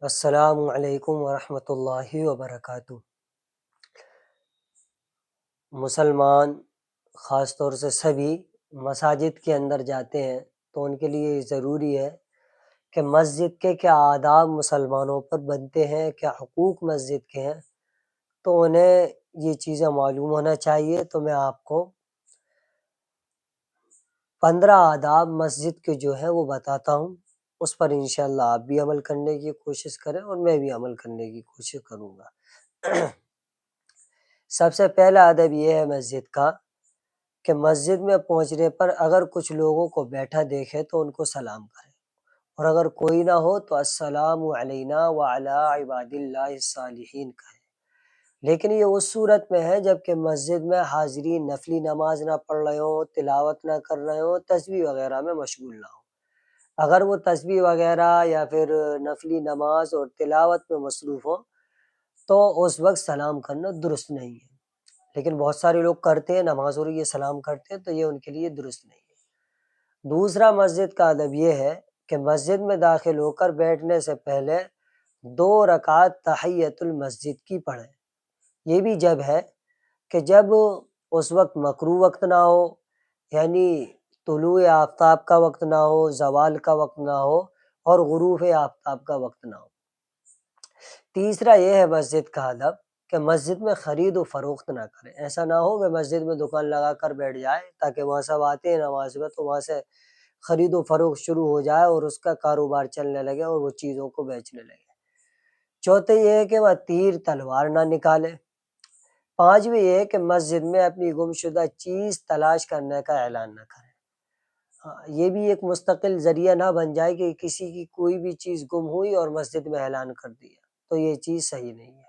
السلام علیکم ورحمۃ اللہ وبرکاتہ۔ مسلمان خاص طور سے سبھی مساجد کے اندر جاتے ہیں تو ان کے لیے ضروری ہے کہ مسجد کے کیا آداب مسلمانوں پر بنتے ہیں، کیا حقوق مسجد کے ہیں، تو انہیں یہ چیزیں معلوم ہونا چاہیے۔ تو میں آپ کو 15 آداب مسجد کے جو ہیں وہ بتاتا ہوں، اس پر انشاءاللہ آپ بھی عمل کرنے کی کوشش کریں اور میں بھی عمل کرنے کی کوشش کروں گا۔ سب سے پہلا ادب یہ ہے مسجد کا کہ مسجد میں پہنچنے پر اگر کچھ لوگوں کو بیٹھا دیکھے تو ان کو سلام کرے، اور اگر کوئی نہ ہو تو السلام علینا وعلی عباد اللہ الصالحین کہے۔ لیکن یہ اس صورت میں ہے جب کہ مسجد میں حاضرین نفلی نماز نہ پڑھ رہے ہوں، تلاوت نہ کر رہے ہوں، تسبیح وغیرہ میں مشغول نہ ہوں۔ اگر وہ تسبیح وغیرہ یا پھر نفلی نماز اور تلاوت میں مصروف ہوں تو اس وقت سلام کرنا درست نہیں ہے۔ لیکن بہت سارے لوگ کرتے ہیں، نماز ہو رہی ہے سلام کرتے ہیں، تو یہ ان کے لیے درست نہیں ہے۔ دوسرا مسجد کا ادب یہ ہے کہ مسجد میں داخل ہو کر بیٹھنے سے پہلے 2 رکعت تحیۃ المسجد کی پڑھیں۔ یہ بھی جب ہے کہ جب اس وقت مکروہ وقت نہ ہو، یعنی طلوع آفتاب کا وقت نہ ہو، زوال کا وقت نہ ہو، اور غروب آفتاب کا وقت نہ ہو۔ تیسرا یہ ہے مسجد کا ادب کہ مسجد میں خرید و فروخت نہ کریں۔ ایسا نہ ہو کہ مسجد میں دکان لگا کر بیٹھ جائے تاکہ وہاں سب آتے ہیں نماز میں تو وہاں سے خرید و فروخت شروع ہو جائے اور اس کا کاروبار چلنے لگے اور وہ چیزوں کو بیچنے لگے۔ چوتھے یہ ہے کہ وہ تیر تلوار نہ نکالے۔ پانچویں یہ ہے کہ مسجد میں اپنی گمشدہ چیز تلاش کرنے کا اعلان نہ کرے۔ یہ بھی ایک مستقل ذریعہ نہ بن جائے کہ کسی کی کوئی بھی چیز گم ہوئی اور مسجد میں اعلان کر دیا، تو یہ چیز صحیح نہیں ہے۔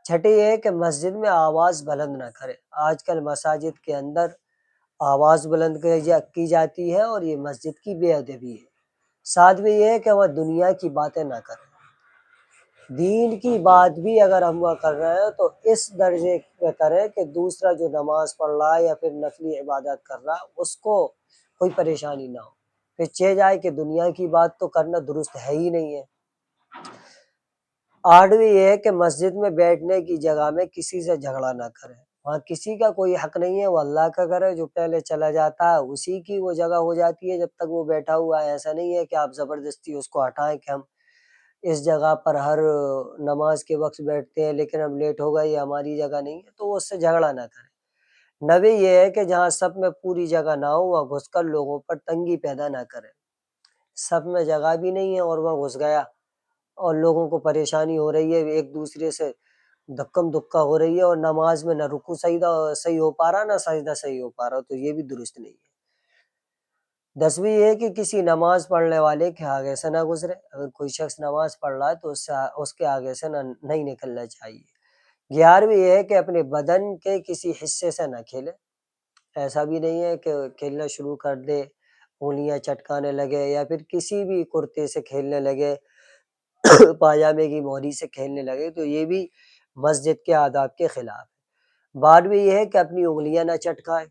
چھٹے یہ ہے کہ مسجد میں آواز بلند نہ کرے۔ آج کل مساجد کے اندر آواز بلند کی جاتی ہے اور یہ مسجد کی بے ادبی ہے۔ ساتویں یہ ہے کہ وہ دنیا کی باتیں نہ کریں۔ دین کی بات بھی اگر ہم وہ کر رہے ہیں تو اس درجے پہ کریں کہ دوسرا جو نماز پڑھ رہا ہے یا پھر نفلی عبادت کر رہا ہے اس کو کوئی پریشانی نہ ہو، پھر چہ جائے کہ دنیا کی بات تو کرنا درست ہے ہی نہیں ہے۔ آٹھویں یہ ہے کہ مسجد میں بیٹھنے کی جگہ میں کسی سے جھگڑا نہ کرے۔ وہاں کسی کا کوئی حق نہیں ہے، وہ اللہ کا گھر ہے، جو پہلے چلا جاتا ہے اسی کی وہ جگہ ہو جاتی ہے جب تک وہ بیٹھا ہوا ہے۔ ایسا نہیں ہے کہ آپ زبردستی اس کو ہٹائیں کہ ہم اس جگہ پر ہر نماز کے وقت بیٹھتے ہیں لیکن ہم لیٹ ہو گئے، یہ ہماری جگہ نہیں ہے، تو وہ اس سے جھگڑا نہ کریں۔ نویں یہ ہے کہ جہاں سب میں پوری جگہ نہ ہو وہاں گھس کر لوگوں پر تنگی پیدا نہ کریں۔ سب میں جگہ بھی نہیں ہے اور وہاں گھس گیا اور لوگوں کو پریشانی ہو رہی ہے، ایک دوسرے سے دھکم دھکا ہو رہی ہے اور نماز میں نہ رکوع صحیح ہو پا رہا نہ سجدہ صحیح ہو پا رہا، تو یہ بھی درست نہیں ہے۔ 10ویں یہ ہے کہ کسی نماز پڑھنے والے کے آگے سے نہ گزرے۔ اگر کوئی شخص نماز پڑھ رہا ہے تو اس کے آگے سے نہیں نکلنا چاہیے۔ 11ویں یہ ہے کہ اپنے بدن کے کسی حصے سے نہ کھیلے۔ ایسا بھی نہیں ہے کہ کھیلنا شروع کر دے، انگلیاں چٹکانے لگے یا پھر کسی بھی کرتے سے کھیلنے لگے، پاجامے کی موری سے کھیلنے لگے، تو یہ بھی مسجد کے آداب کے خلاف ہے۔ 12ویں یہ ہے کہ اپنی انگلیاں نہ چٹکائے،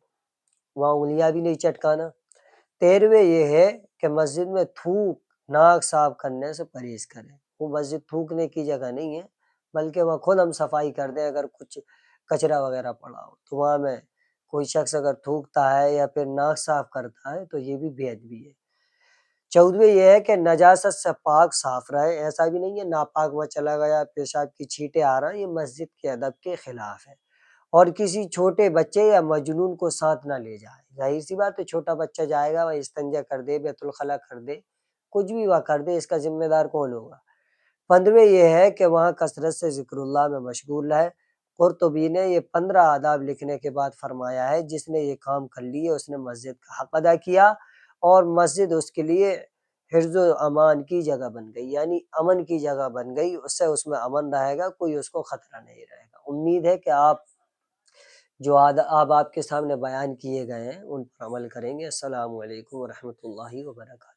وہاں انگلیاں بھی نہیں چٹکانا۔ 13ویں یہ ہے کہ مسجد میں تھوک ناک صاف کرنے سے پرہیز کریں۔ وہ مسجد تھوکنے کی جگہ نہیں ہے بلکہ وہاں خود ہم صفائی کر دیں۔ اگر کچھ کچرا وغیرہ پڑا ہو تو وہاں میں کوئی شخص اگر تھوکتا ہے یا پھر ناک صاف کرتا ہے تو یہ بھی بے ادبی ہے۔ 14ویں یہ ہے کہ نجاست سے پاک صاف رہے۔ ایسا بھی نہیں ہے ناپاک وہ چلا گیا، پیشاب کی چھینٹیں آ رہا ہیں، یہ مسجد کے ادب کے خلاف ہے۔ اور کسی چھوٹے بچے یا مجنون کو ساتھ نہ لے جائے۔ ظاہر سی بات ہے چھوٹا بچہ جائے گا وہ استنجا کر دے، بیت الخلا کر دے، کچھ بھی وہ کر دے، اس کا ذمہ دار کون ہوگا۔ 15ویں یہ ہے کہ وہاں کثرت سے ذکر اللہ میں مشغول رہے۔ قرطبی نے یہ 15 آداب لکھنے کے بعد فرمایا ہے جس نے یہ کام کر لیے اس نے مسجد کا حق ادا کیا اور مسجد اس کے لیے حفظ و امان کی جگہ بن گئی، یعنی امن کی جگہ بن گئی، اس میں امن رہے گا، کوئی اس کو خطرہ نہیں رہے گا۔ امید ہے کہ آپ جو آداب آپ کے سامنے بیان کیے گئے ہیں ان پر عمل کریں گے۔ السلام علیکم ورحمۃ اللہ وبرکاتہ۔